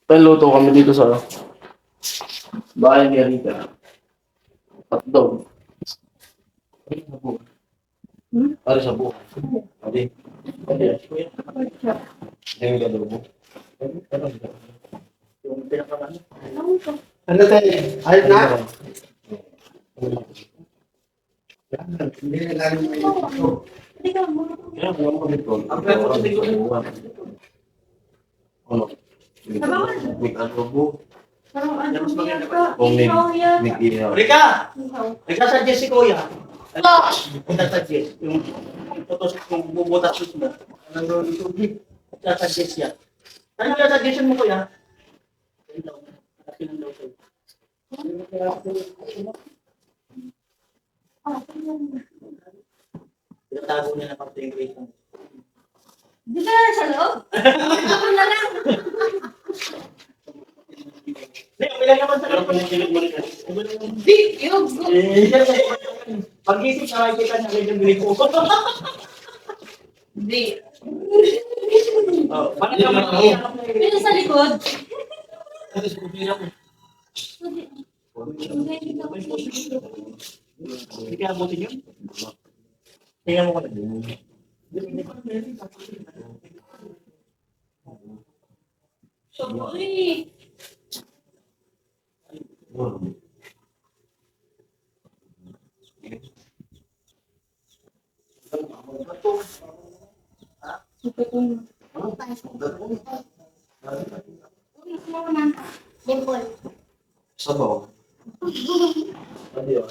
May luto kami dito sa bahay ni Rita. Hotdog. Ay, sa buhay. Para sa buhay. Adi. Adi. Hindi yung gadobo. Yung pinakaman. Ano tayo? Ayun na? Hindi na lang may ito. Kaya mo kami ito. Ang pwede mo sa likod. Ano? May adobo. Mas maganda pa. O may ihaw. Rika! Nagsasadya si Kuya. Nagsasadya. Yung putos kung bubutas mo. Ano yung tubig? Nagsasadya siya. Ano yung nagsasadya mo, Kuya? Tinatago niya na pati yung grade. Di ba sa loob? Ako na lang. Hindi, okay lang naman sa Pero loob. kung kilig mo rin kasi. Di, yung Pag-isip na makikita niya ganyan yung grade ko. Di. Oh, bakit ka mag-iyak na yung Pero sa likod. Kasi sa kupira ko. Hindi kaya abutin yun? Tingnan mo ko na. Uy. Dimple. Sabaw. Adi ah.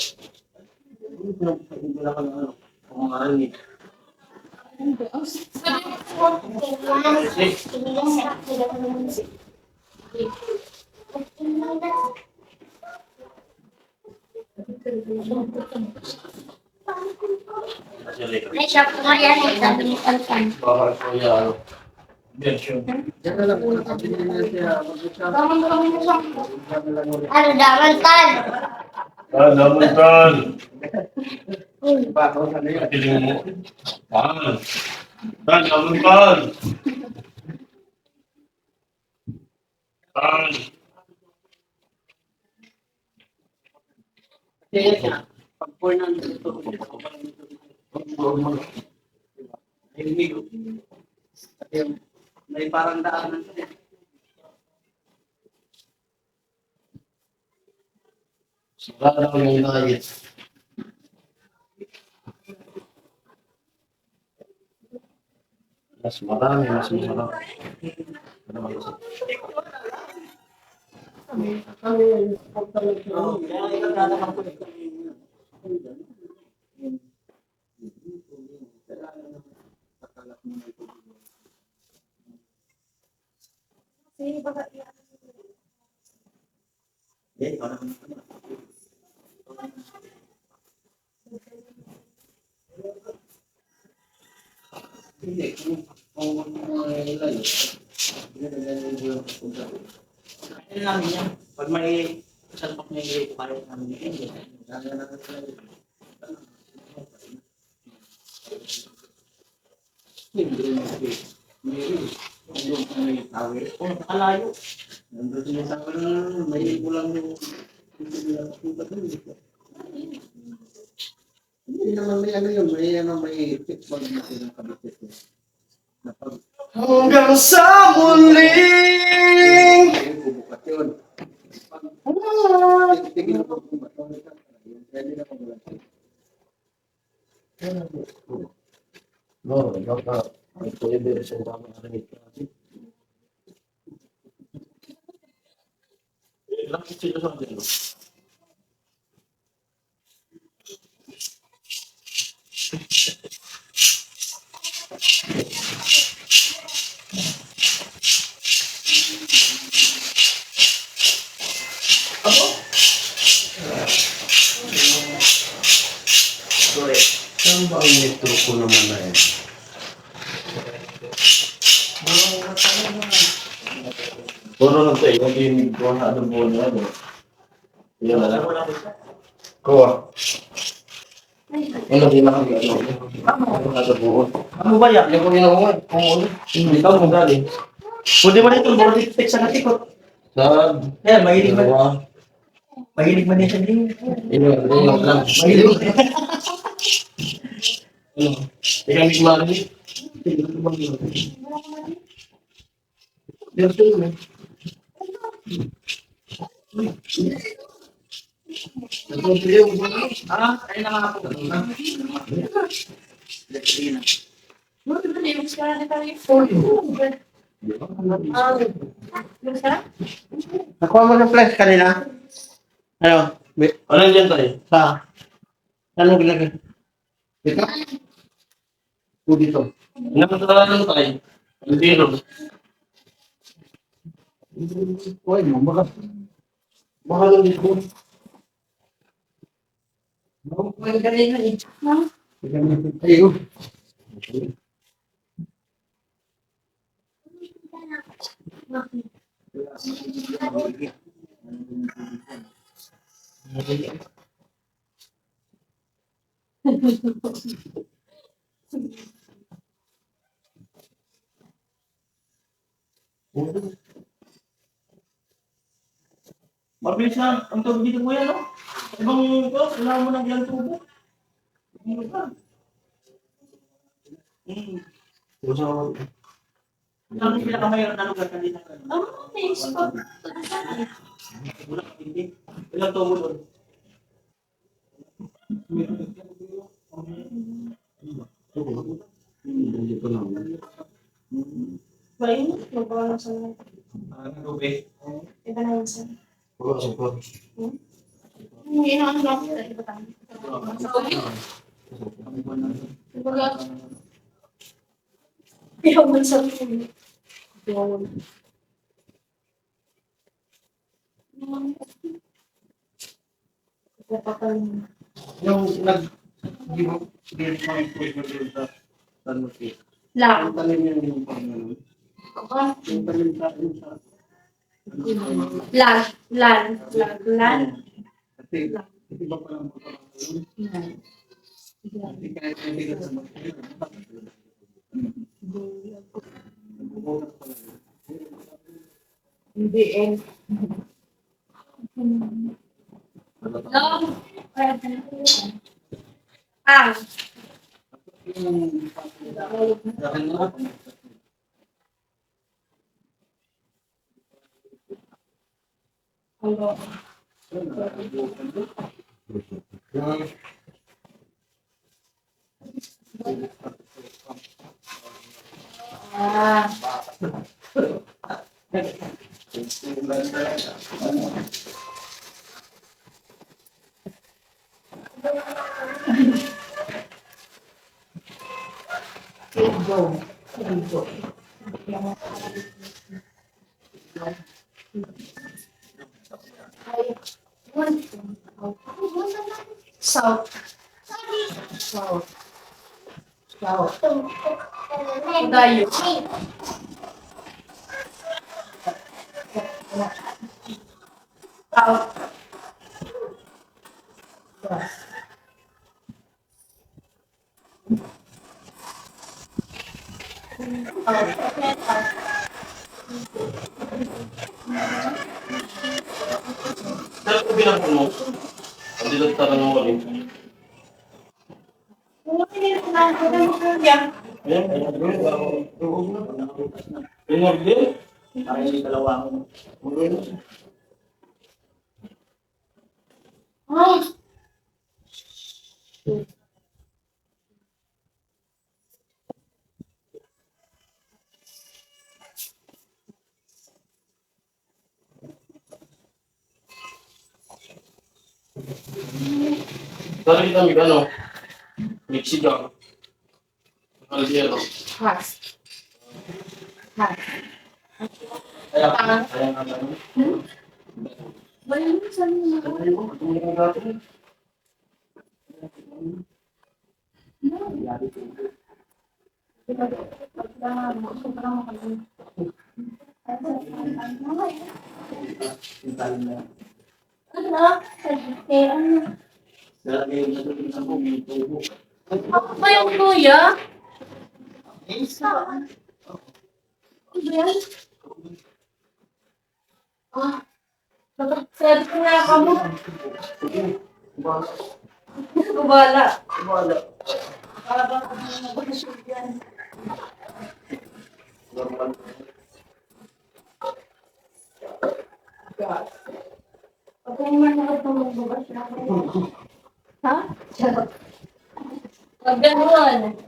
Hindi na ka na ano. Kumain eh. Kasi Rika. May shop ko nga yan eh. Sabi mo kalpan. Bakal ko yan. Version. Diyan na lang muna sabi niya siya. Ano daman tan? Namuntan! Bako sa niya. Kiling mo. Tan! Tan, namuntan! Tan! Kaya siya. Pag-pour ng ito. Ay, umigo. Kasi may parang daanan siya. Sigara ko yung inayit. Mas marami, mas masarap. Ano ba isa? Oo, kaya ikaw dadakang ko ito. Eh, ikaw naman. Hindi, kung ilan. Ano namin yan? Pag may salpak na yung kaya namin yan. Oh, nakalayo. Nandun siya sa may kulang yung hindi naman may ano yun, may pitball na pinakabit yun. Hanggang sa muling Bubukat yun. Tigil mo bubukat. Pwede na pag-ulat. no, baka may pwede sa tama na rin natin. Ilang sila sa atin, no? Sorry. Saan ba ang metro ko naman na yan? Puro lang tayo, yung ginig ko na ano mo na ano. Yan na lang. Kuha. Ano din ako ano? Ano na sa buo? Ano ba yan? Hindi ko ginawa. Kung ano? Ikaw mo galing. Pwede mo na itong body fix sa natikot. Sa Kaya, mahilig man. dalawa. Mahilig man din siya din. Ingat lang. Mahilig. Ikaw may kumari. Dito yun eh. Ah, ayun na nga po. Yung sarap na tayo. Yung sarap? Nakuha mo ng flash kanina? Ano? Ano dyan tayo? Sa? Ano ginagay? Ito? O dito? Nakatala lang tayo. Hindi rin. Uy, baka lang dito. Baka kanina eh. Ha? Ayun. Mabilis na. Ang tawag dito mo yan, no? Ibang ko, kailangan mo ng ilang tubo. Ano yung pinakamahirap na lugar kanina? May spot. Wala ka hindi. Ilang tubo doon? Ba yun? Magawa na sa mga. Ano ba? Iba na yun sa. Wala sa po. Hindi na ang lang. Iba tayo. Iba. Ayaw man sa mga. Ayaw. Napakalim. Yung nag-give up din sa improvement sa Tanmuti. Lang. Ang talim yung pangalaman. Yung talim sa Lan. Lan. Lan. Lan. Kasi iba pa lang pagkakaroon. Hindi kahit hindi ka sa mga Hindi eh. Long. Ang. Ang. Ah. South. South. South. Dayo. South. Pero kung binapuno, hindi lang tarang mo rin. Ayan, yung order. Ay, dalawa ako. Ah. Dali kami, ano, Mexican. Caldero. Has. Has. Kaya nga lang. Wala mo sa mga. Ano? Eh, ano? Lalagay yung nasulit sa buong tubo. Ako ba yung kuya? Ano ba yan? Ah, nakasad ko na ako mo. Gubala. Wala. Para ba ako mag-shoot yan? Pag kayo man nakatulong siya. Ha? Charot. Pag gano'n.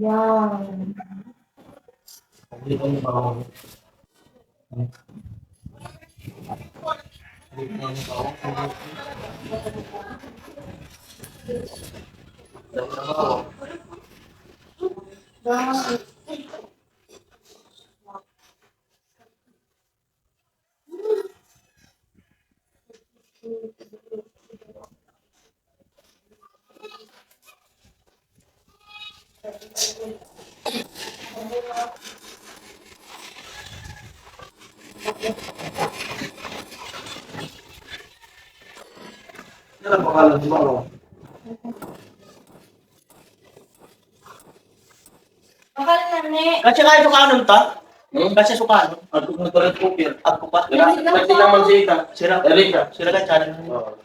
Yan. Yan. Yan ang pangalan mo, ano? Bakal na ne. Kasi kaya sukanon ta? Hmm? Kasi sukanon. At kung nagkaroon po, Pierre. Ako pa. Pwede naman siya ita. Sira. Erika. Sira ka channel. Oo.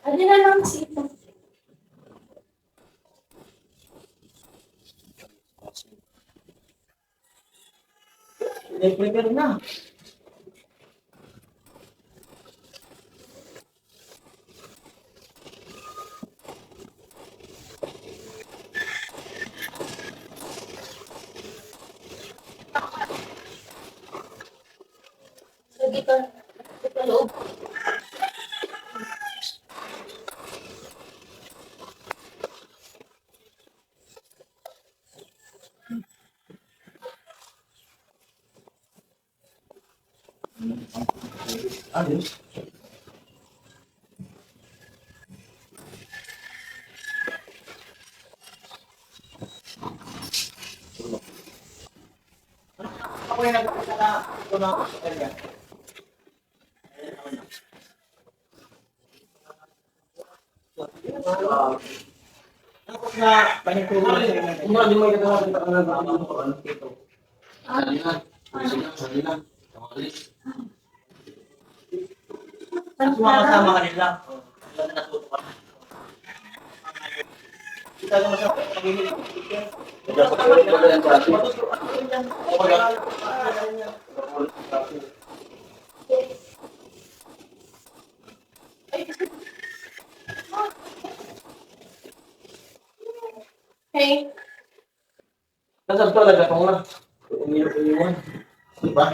Ano na lang sito? Prepare na. Sa dito. Sa loob. Ayos. Ako yung nagkakala ko na kanya. Tapos na panituro sa inyo. Umali mo yung katawa kita ka na ano ito. Salina. Salina. Tapos mga kasama ka nila. Wala na natuto ka. Kita naman sa pag-ibig. Hey. Nasaan talaga ito nga? Iniwan. Diba?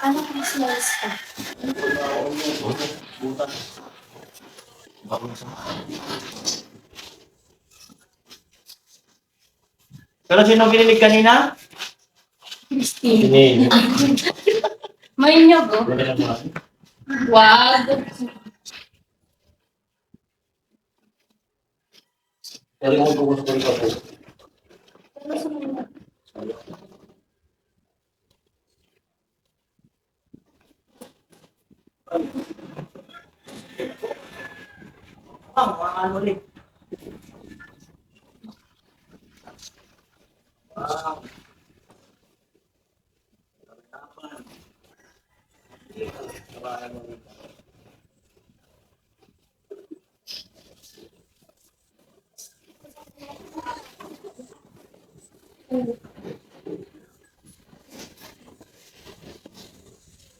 Ano ang slice ka? Butas. Pero sino binilig kanina? Christine. Ini. May nyog oh. Wag. Pero kung gusto ko ito po. Pero sumunod. Mga ano ulit.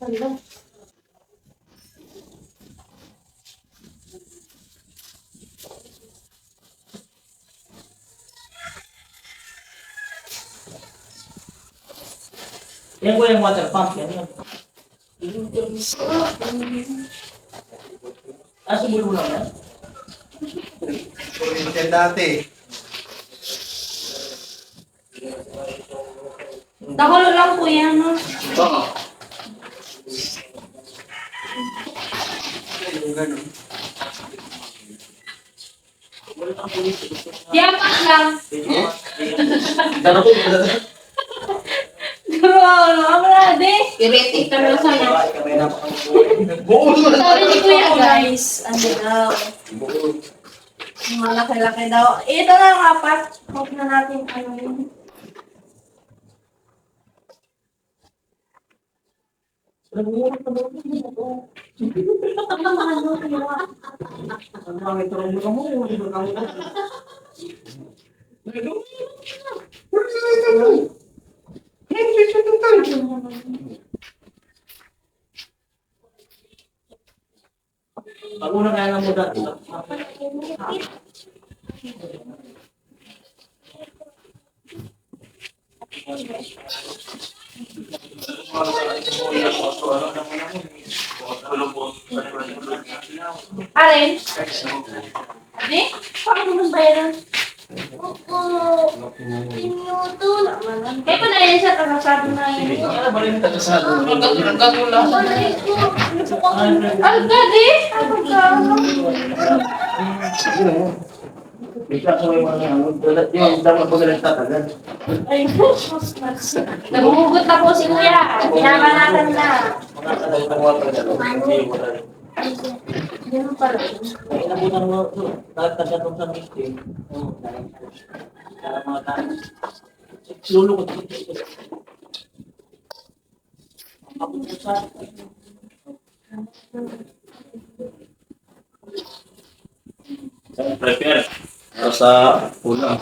Hello. Yan ko yung water pump. Yan yan. Subulin mo lang yan. Yan dati. Nakulo lang po yan, no? Oo. Yung ganun. Yapak lang. Dano po. Guro, ano na, de? Irete ka na sana. Sabi ni Kuya, guys. Ano daw? Malaki-laki daw. Ito na ang apat. Huwag na natin ano yun. Pag una kaya ng muda. Alin? Di? Paano mo bayaran? Opo. Minuto naman. Kaya pa na yan siya kakasado na yun. Alga, di? Ano ka? Bigla ko yung mga ano. Yung dapat ko na tatagal. Ay, naguhugot na po si Kuya. Pinabanatan na. Mga tagal ng water na. Hindi mo na. Ganun pala. Ay, nabunan mo. Tatagal ko sa meeting. Para mga tayo. Lulukot dito. Prepare. Para sa ulam.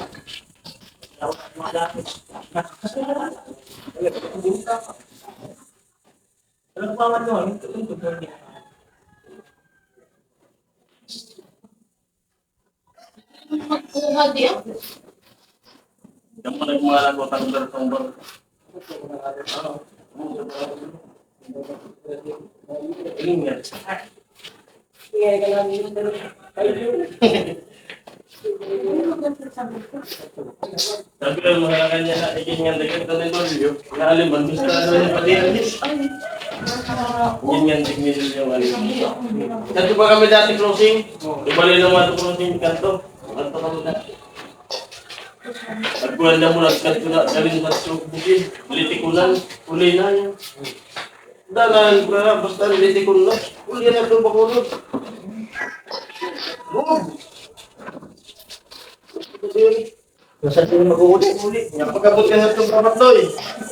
Ano pa man yun? Magkuha di ako. Yung mga nagmala ko tanggal tunggal. Ingat. Sabi ko mga kanya na ikinyan dekat na ng dolyo. Naaliman gusto na yung patialis. Yan tignan yung aliman. Dati pa kami dati closing. Ibali naman ito closing kanto. Kanto kami dati. Nagkuhan na mo nagkanto na galing sa bukid. Litikunan. Uli na yan. Dalan ko na basta litikunan. Uli na ito bakulod. Move! Nasa sino mag-uuli? Yang pagkabot ka sa itong kapatloy.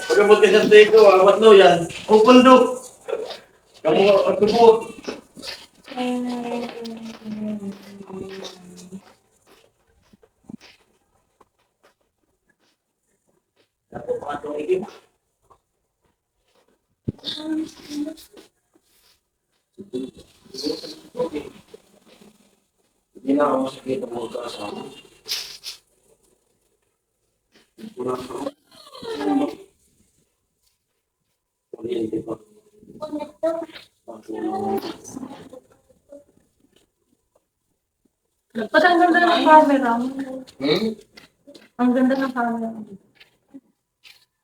Pagkabot ka sa ito, kapatloy yan. Pupundo. Kamu ang tubo. Ako pa ito ikim. Hindi na ako masakit ang mga kasama. Kurang ako. Kuryente pa. Ba't ang ganda ng camera? Hmm? Ang ganda ng camera.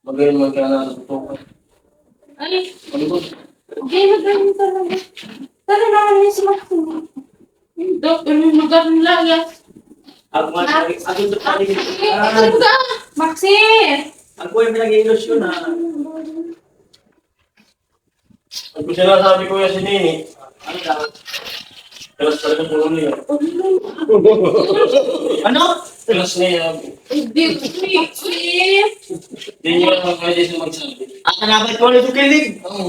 Magayon man kaya na tutukan. Ay, Malikod. okay, magaling talaga. Tara naman niya si Maxine. Dok, yung lugar nila, yes. Ako nga, ako ito pa rin. Ano ka? Maxine! Ako yung pinag-ilusyon ha. Ang kung sinasabi ko yan si Nini, Ano daw? kelas talaga po niya. Ano? Kelas niya. Hindi, Maxine! Hindi niya naman pwede siya magsabi. Nakabay ko ulit yung kilig.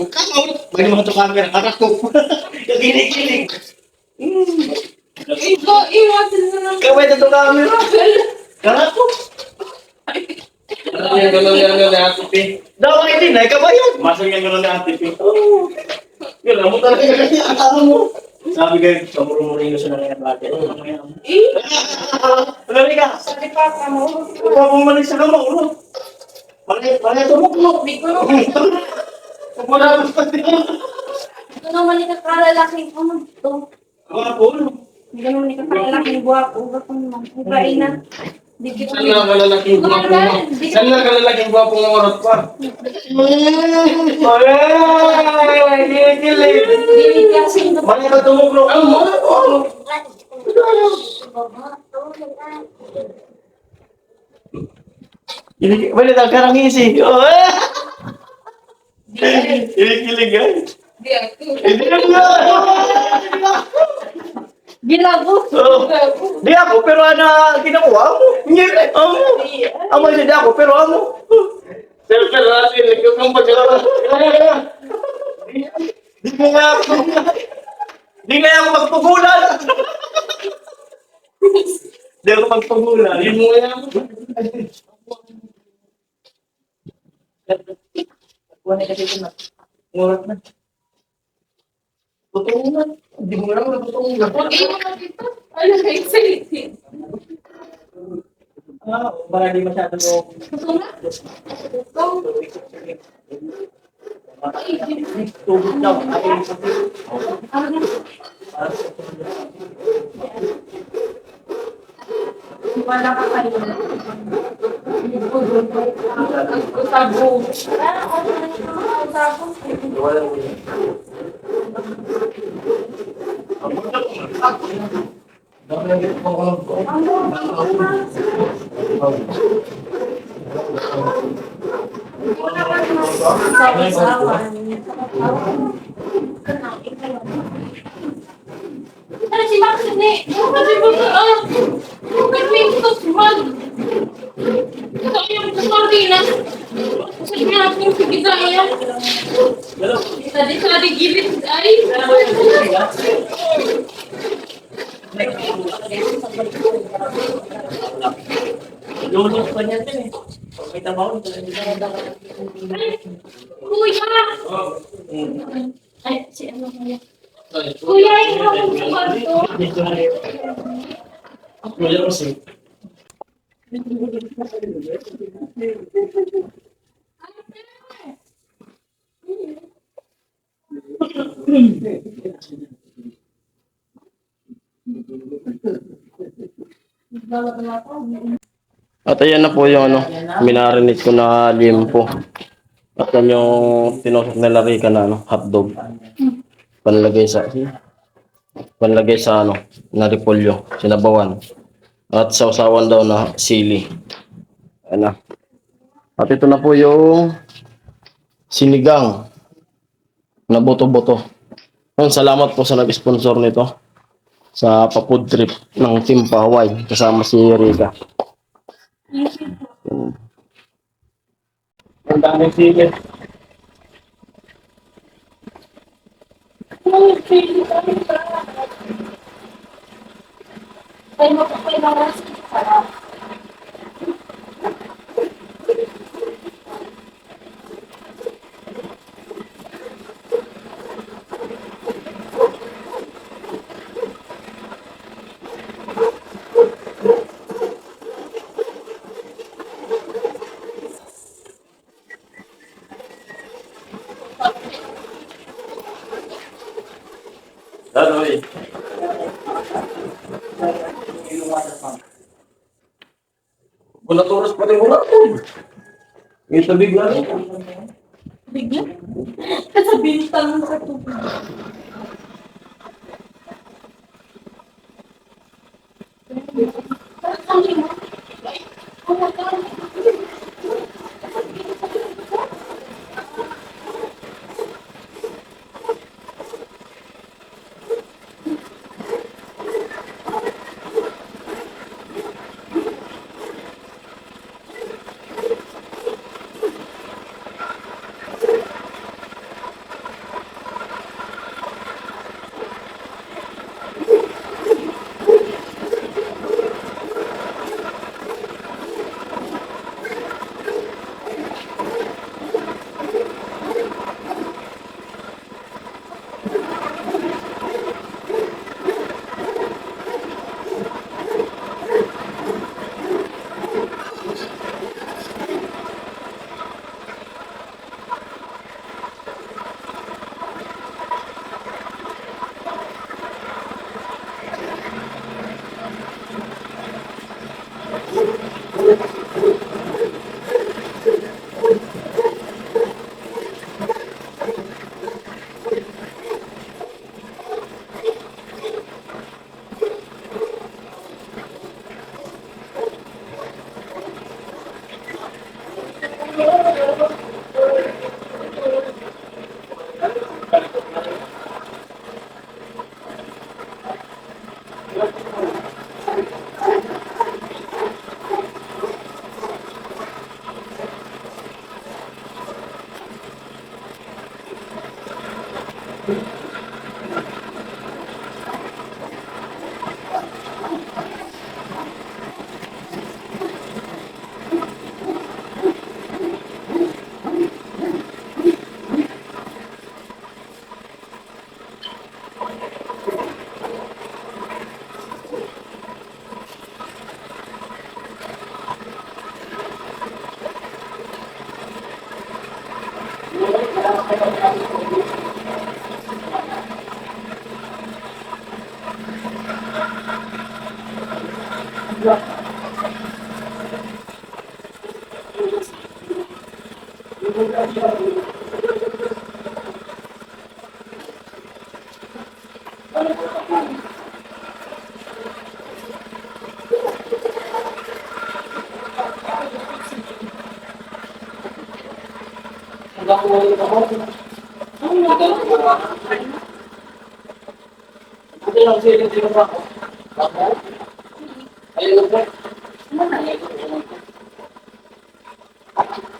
Kakao. Bagi mo ito camera. Kakako. Kakilig-kilig. Ikaw, iwasan mo lang. Kaway ito camera. Kakako. Ano yung gano'n yan na Ate P? Daw ay din. Ay kabayan. Masang yung gano'n ni Ate P. Oh. Yun, amo talaga kasi akala mo. Sabi kayo, kamurong-muring ko sa nangyayang bagay. Eh, Ano ka? sabi pa ka mo. Huwag ka bumalik sa kamang, ulo. Mga tumuklo. Hindi ko naman. Wala mo pa din. Ito naman ikakalalaking ano ito. Mga pulo. Hindi naman ikakalalaking guwapo. Guwapo naman. Ibain na. Hindi kita Saan na kalalaking guwapo mo? Saan na kalalaking guwapo mo oras pa? Ay, kikilig. Hindi kasi Mga tumuklo. Ano mo? Wala na karangisi. Oh, kikilig ay. Hindi na Ginabo. Oh. Di ako, pero ano, ginawa mo. Hindi, amo. Amo, hindi ako, pero amo. Sir, natin, nagkakang pagkakaroon. Di kaya ako, di kaya ako magpagulan. Di ako magpagulan. Hindi mo yan. Wala kasi ito na. Ngurat na. Totoo na. Hindi mo lang totoo na. Ano na excited? Para di masyado mo. Tubig daw. Wala ka kayo. Usabo. Ano si Max ni? Kasi mo kasi man. Ito yung sardinas. Kasi nga yung pigisa yan. Tadi gilid ay. Lulot pa niya ito eh. May tabaw. Kuya! Ay, si ano kaya? Kuya, ikaw ang sa kwarto. Kuya kasi. At ayan na po yung ano, minarinate ko na limpo. At yan yung tinusok na larika na ano, hotdog. Panlagay sa ano, na repolyo, sinabawan. At sausawan daw na sili. Ayan na. At ito na po yung sinigang na boto-boto. Salamat po sa nag-sponsor nito sa pa-food trip ng Team Hawaii kasama si Rica. Ang daming sili. Ay, makapailangan sa sarap. Daloy. Wala toros pati wala po. Ito bigla. Bigla? Sa bintang sa tubig.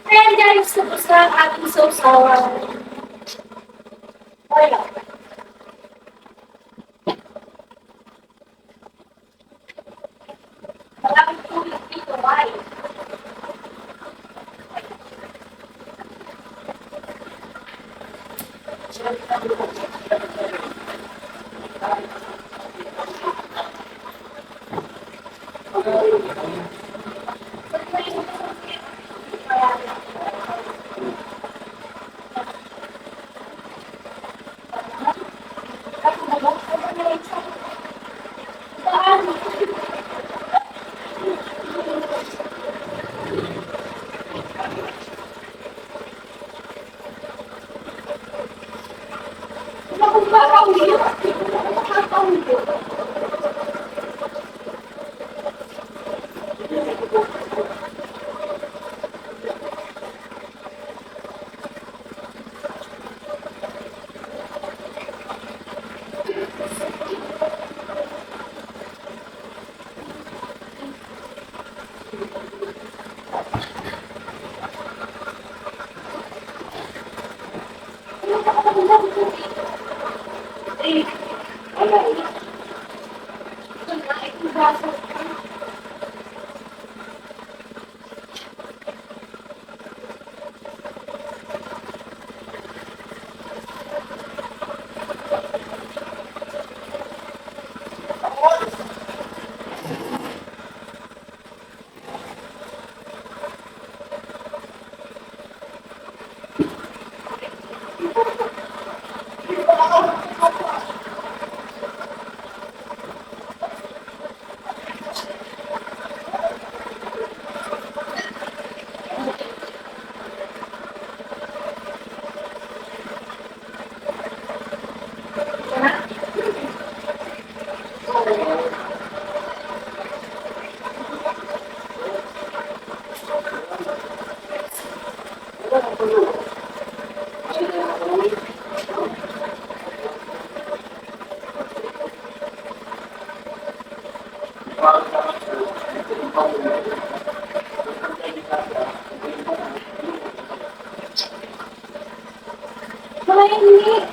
Ayan guys, tapos na ang ating sausawan. Wala. Maraming tubig dito, ay. Mainit.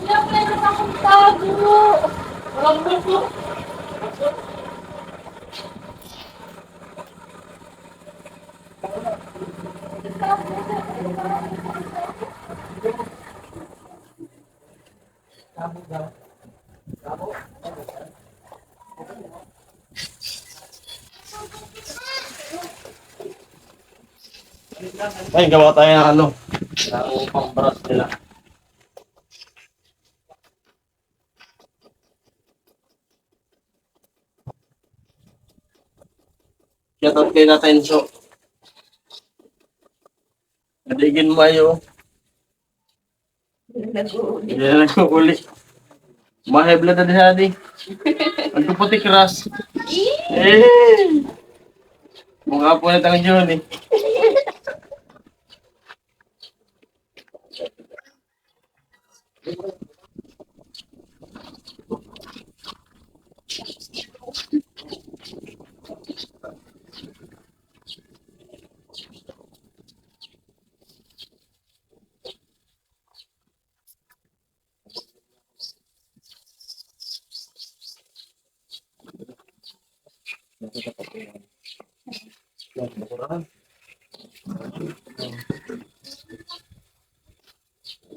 Wala pa na akong tago. Walang buko. Ay, gawa tayo ng ano, ng pambaras nila. Shoutout kay natin so. Kadigin mo ayo. Hindi na nag-uli. Mahebla na din hadi. Ang puti kras. Eh. Mukha po na tangan yun eh.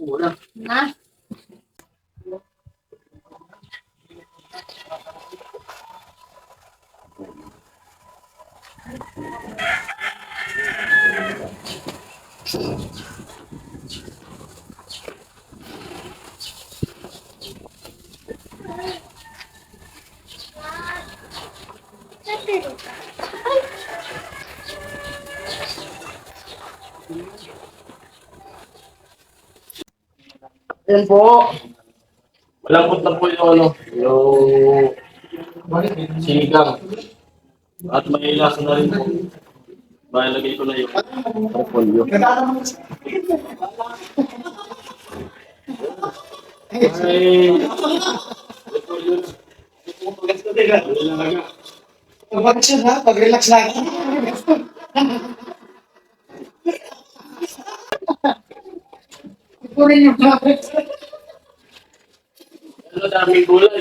Wala. Na. Yan po. Malambot na po yung ano, yung sinigang. At may lasa na rin po. Mailagay ko na yung repolyo. Ay, Pag-action ha, pag-relax lang. Kunin yung bakit. ano daming gulay.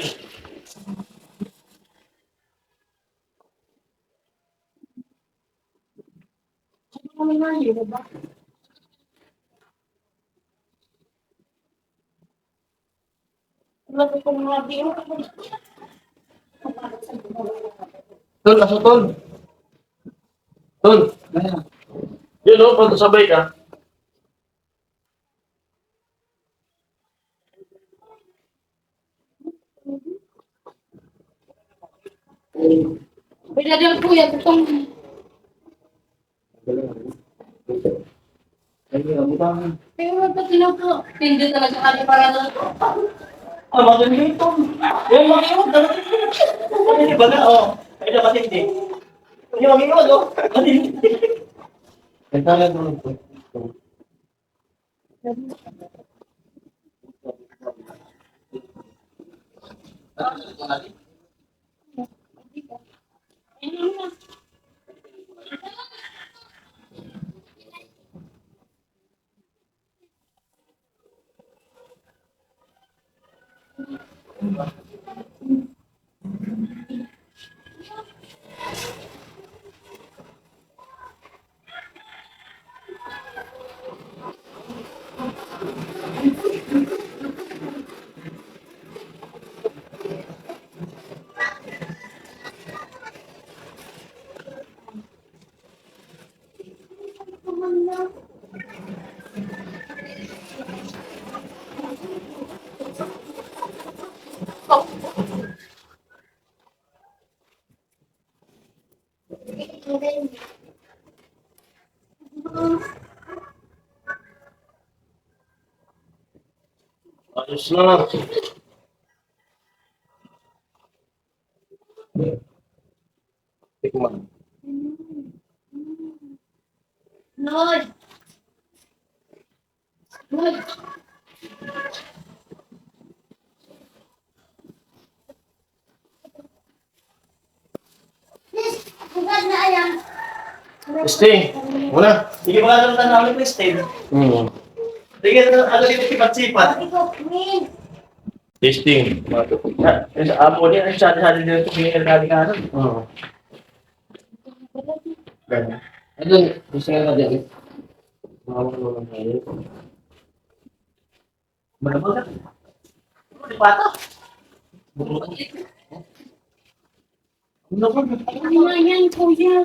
Wala ko mga biyo. Tol, aso tol. Tol. Yun o, pagkasabay ka. Pwede din po yan. Itong pero ba't ko? Hindi talaga kami para doon. Ah, maganda ito. Yung mag-iwag, matindi ba na? Oh, ay na matindi. Yung mag-iwag, oh, matindi. Ayos na. Tikman. Lord! Lord! Hugad na ayang. Stay. Muna. Sige, baka naman na namin, Christine. Sige, ano dito sipat-sipat. Ikaw, Queen! Tasting. Apo din, ang sali-sali din ito, pinigil kami ka ano. Oo. Ayun, gusto nga din. Mawawala na tayo. Malabang ka. Di bata. Ano nga yan, kuya?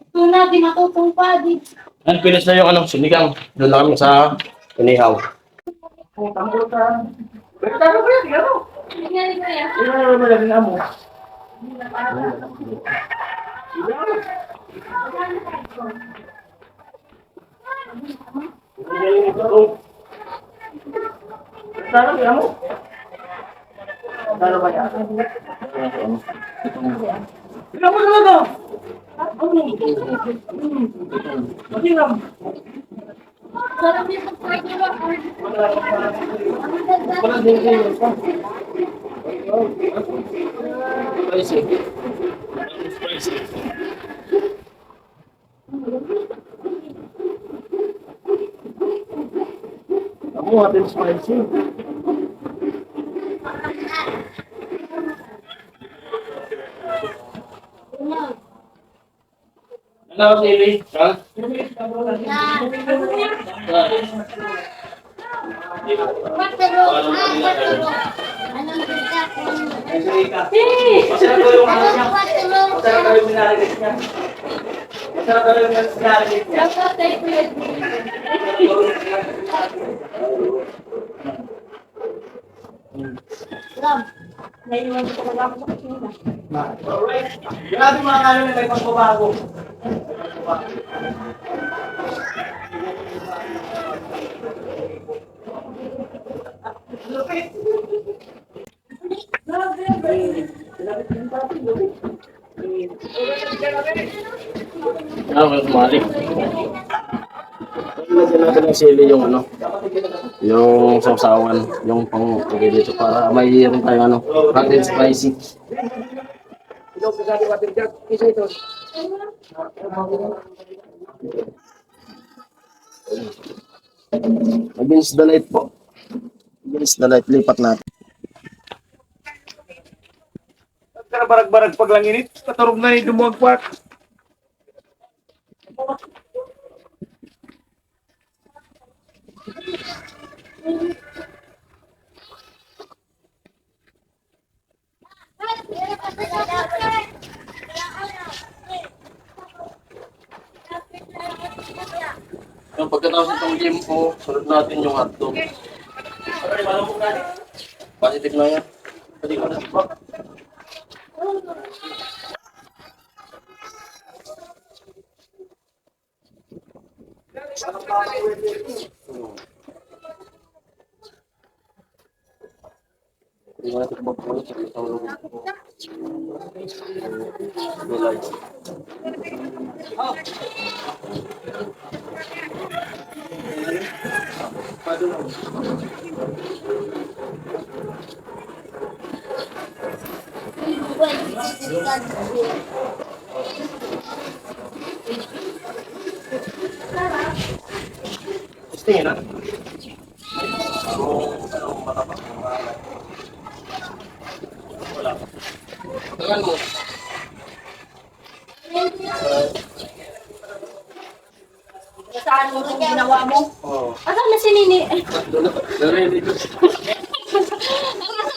Ito na, di matutong pa, di. Ano, pinis na yung ano, sinigang. Doon lang kami sa Inihaw. Putang-putang. Pero tama ba yan, ano? Nangyari ko yan. Ano naman malaging amo? Sana kaya mo? Sana ba yan? Tingnan mo talaga! Matinam! Sarap yung pagkakagawa. Spicy. Spicy. Ako natin spicy. Ano, Sili? Ha? Patero. Patero. Anong kita kung... Masarap daw yung ano niya. Patero. Masarap daw yung minarigit niya. Masarap daw yung minarigit niya. Ram. Naiwan ko talaga ako sa kusina. Alright. Yung ating mga kanan na may pagbabago. Ah, may kumali. Lagyan natin ng sili yung ano, yung sausawan, yung pang lagay dito para may rin tayong ano, hot and spicy. Against the light po. Against the light, lipat natin. Barag-barag pag lang init. Katurog na ni Dumuagpat. Yung pagkatapos itong game po, sunod natin yung hotdog. Positive na yan. Pwede ko na. Pwede ko na ito magpulit sa itong gulay. Gusto niya na? Wala. Tagal mo. Saan mo yung ginawa mo? Oo. Asan na si Nini? Ready ko.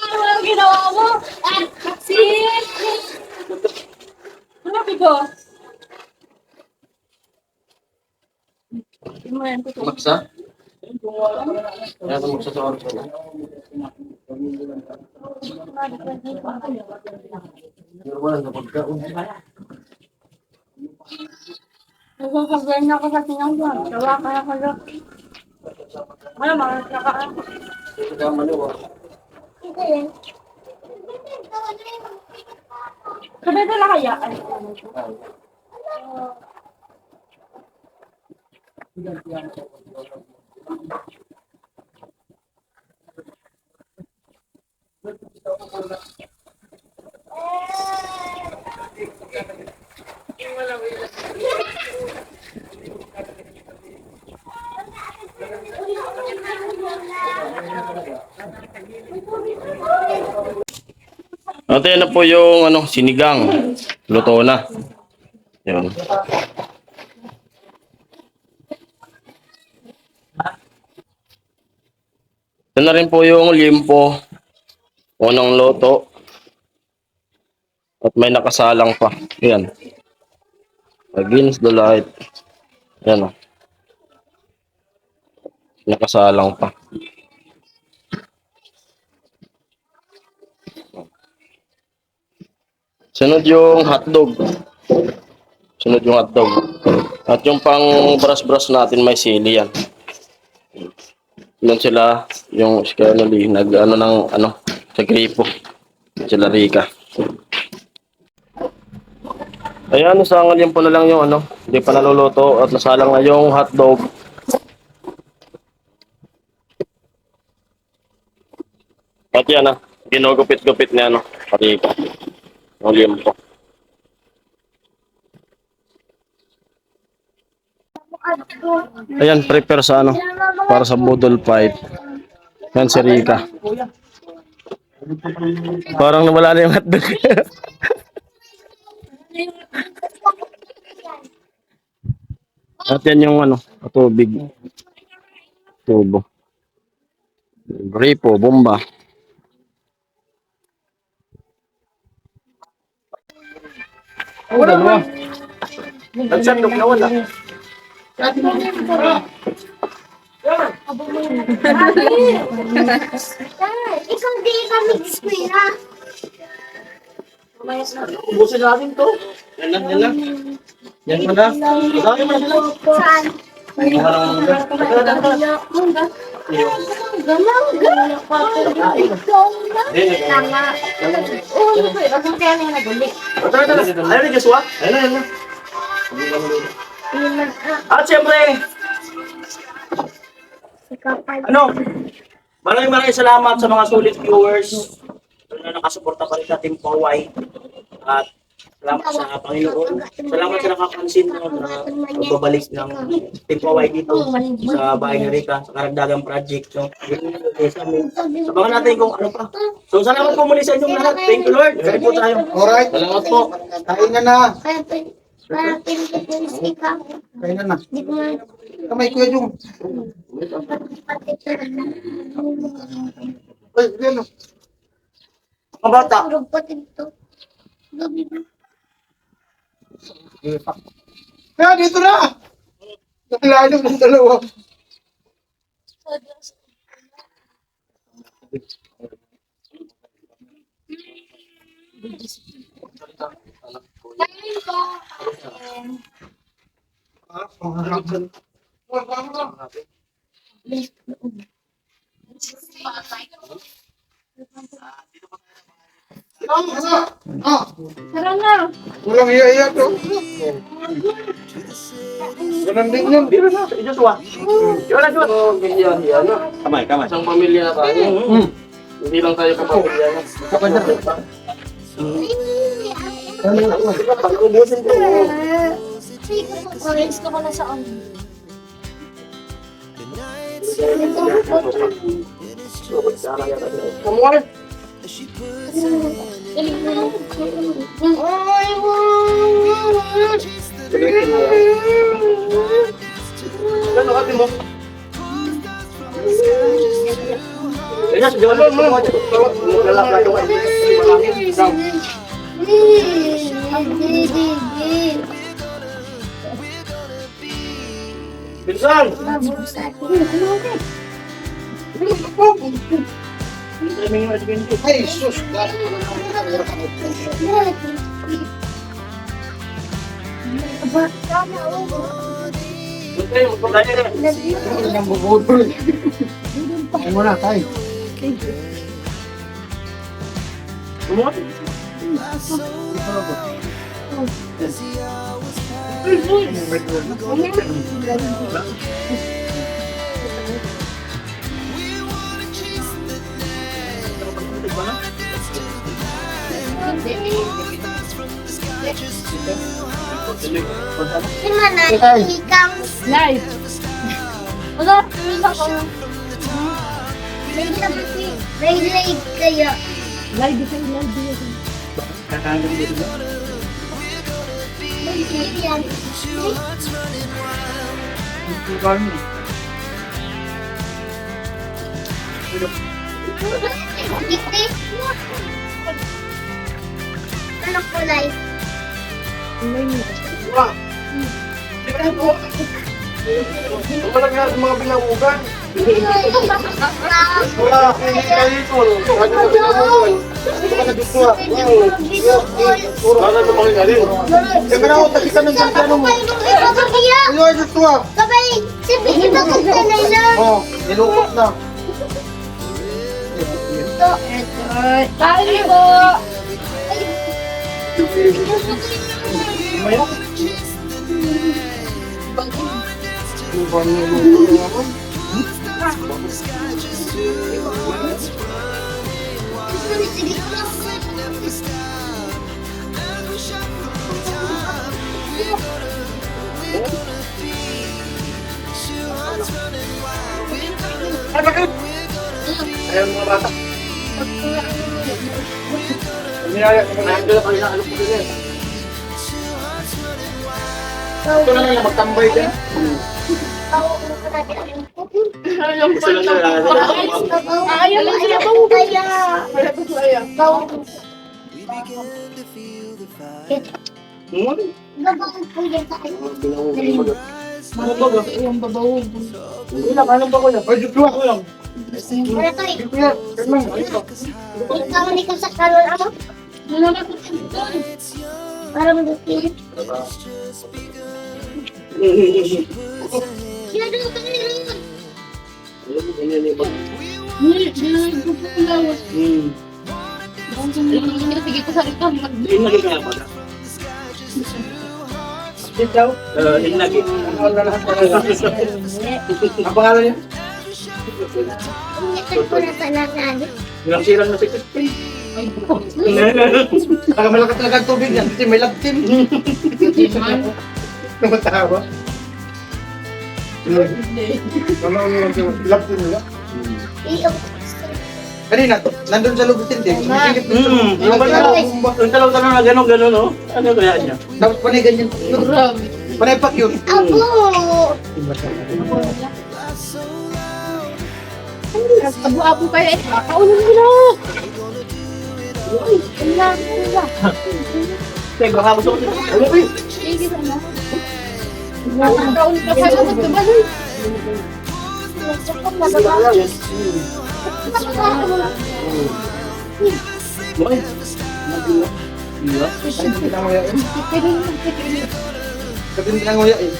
Ano ang ginawa mo? Ah, sis! Ano ko? Hindi mo yan totoo. Maksa? Kaya ito maksa sa oras ko. Pero wala na pagkaon. Nagsasabihin ako sa sinanggan. Gawa ka na kayo. Ano, mga nakaan? Ito ka maniwa. Hindi. Sabi na kaya? Ito na po yung ano, sinigang. Luto na. Yun. Ito na rin po yung limpo. Unang loto. At may nakasalang pa. Yan. Against the light. Yan o. Nakasalang pa. Sunod yung hotdog. Sunod yung hotdog. At yung pang brush natin may sili yan. Doon sila, yung si Kernely, nag-ano ng, sa gripo. Sila Rika. Ayan, nasangal yan po na lang yung hindi pa naluluto at nasalang na yung hotdog. At yan ginugupit-gupit niya Rika. Yung limpo. Ayan, prepare sa para sa budol fight. Yan si Rika. Parang nawala na yung hotdog. At yan yung tubig. Tubo. Gripo, bomba. Dalawa. Nagsandok na wala. Ikaw di kami eskwela. Ubusin natin to. Yan lang. Yan mo na. Dami mo na sila. Saan? Ayun na, Joshua. Ayun na. At siyempre, maraming salamat sa mga sulit viewers na nakasuporta pa rin sa Team Poway. At salamat sa Panginoon. Salamat sa nakapansin na pagbabalik ng Team Poway dito sa bahay ni Rika, sa karagdagang project. So, sabangan natin kung ano pa. So, salamat po muli sa inyong lahat. Thank you, Lord. Kaya po tayo. Alright. Salamat po. Kain na. Para pinipins ikaw. Kain na. Di ko nga Kamay Kuya Jung. Ay, yan o. Mga bata. Tulog pati ito. Gabi na. Kaya dito na. Nakilalim ng dalawa. Kain ko. Tara na. Walang iya-iya to. Ganun din yun. Biro na, si Joshua. Yun na, Joshua. Kamay. Isang pamilya na tayo. Hindi lang tayo kapamilya na. Ubusin ko. Orange ko na sa on. Kamuha. Ano kati mo? Kaya sa jalan mo. Lalak lang yung Pinsan! Ay, sus. Buntay, magpagkaya na. Ang bubudol. Ay mo na, tay. Sumot? Gimana? Ikaw. Live. Wala, wala ko. May live kayo. Live ito, live ito. May live yan. Dikit. Ano po live? Wala nga sa mga bilangugan. Wala, hindi kayo ito. Ano Ito ka na gusto ah. Para na makingalin. Siyempre ako, takita ng ano mo. Ano ay gusto ah? Oo, nilukot na. Kain po. Maya. Ano ba nilukot ako? Ay, bakit? Ayaw mga bata. Niyaya ko na yung dala kanina, alok ko din eh. Ito na lang magtambay din. Gusto lang nila. Ayaw lang sila po. Yung babaw. Ilang, anong ba ko yan? Ay, dito ako lang. Dito yan. Kalman, ayun ka. Para mag-upin. Sila doon ka nila. Sige ko sa rito. Inlagi ka ba? Dito. Inlagi. Ano na lahat na lang. Ang pangalan niya? Umitan ko na sa nanan. Ilang sirang na sikit. Malakas talaga ang tubig yan. Kasi may lagtim. Namatawa. Ano yung lagtim nila? Iyo. Kanina, nandun sa lubos din. Singit dun sa lubos. Yung ba na? Yung talaw-talaw na gano'n, no? Ano kaya niya? Tapos panay ganyan. Panay pak yun. Abo. Abo-abo kayo eh. Kaunin mo na. Sige, baka gusto ko dito. Ano ba yun? Sige na. Kaunin ka kayo. Magkabalik. Boy. Iya. Katin lang nguya eh. Katin lang nguya eh.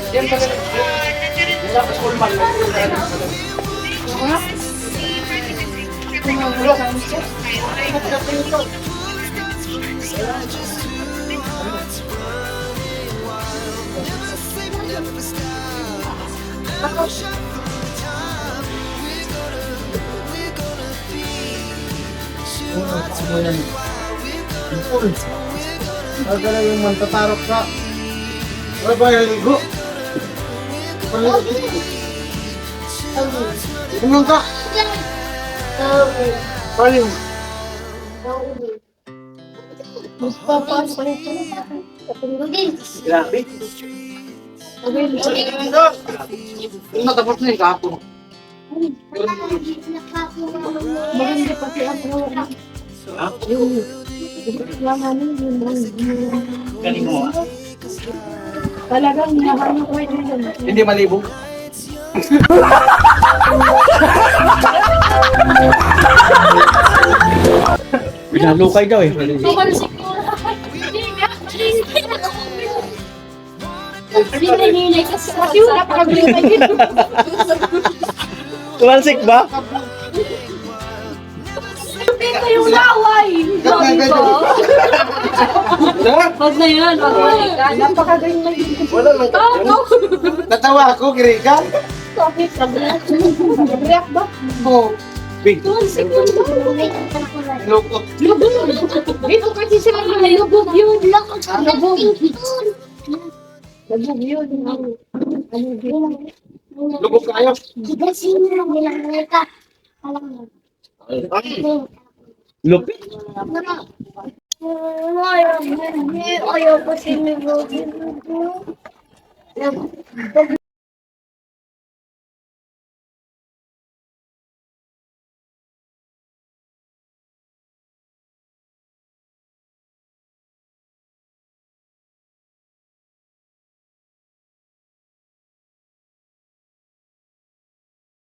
Yan sa wala pa school man. Agad yung mantatarok ka. Wala ba yung ligo? Tingnan ka. Paling. Grabe. Yung natapos na yung kahapon. Maganda pati ako. Ha? Yung Galing mo, ah. talagang nahanap ko yun. Hindi malibog. Binalukay daw eh. Tumalsik ko. Ninay kasi napakagaling na yun. Tumalsik ba? Ito yung laway. Sabi ko. Wag na yun, wag na. Napakagaling na yun. Wala lang. Tago. Natawa ako, Kirika. Bakit? Nag-react ba? Oo. Big. Loko. Dito kasi sila nalubog yun. Nalubog. Nalubog yun. Loko kayo. Lupit. Ayaw ko sinunod.